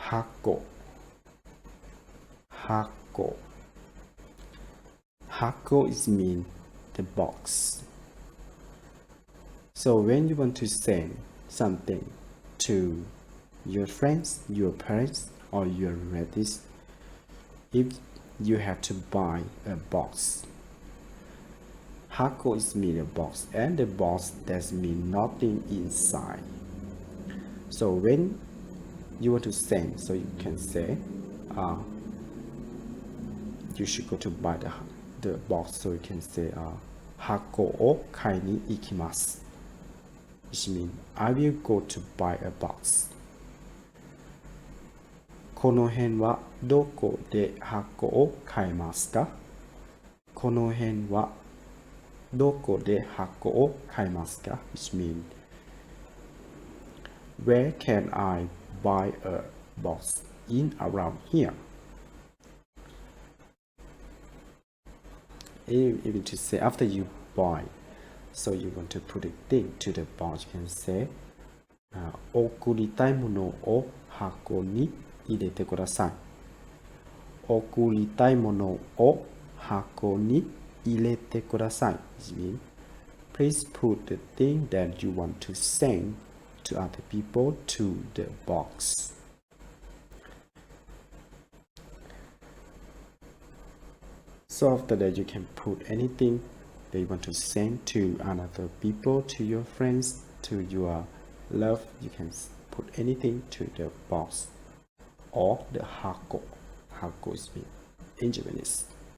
箱 Hako is mean the box. So when you want to send something to your friends, your parents, or your relatives, if you have to buy a box, Hako is mean a box, and the box does mean nothing inside. So when you want to send, so you can say, you should go to buy the box. So you can say, Hako o kai ni ikimasu, which means I will go to buy a box. この辺はどこで箱を買いますか？この辺はどこで箱を買いますか？ which means where can I buy a box in around here? Even to say after you buy, so you want to put a thing to the box, you can say, 送りたいものを箱に入れてください。送りたいものを箱に入れてください。Which means, please put the thing that you want to send to other people to the box. So after that, you can put anything that you want to send to other people, to your friends, to your love. You can put anything to the box or the hako. Hako is in Japanese.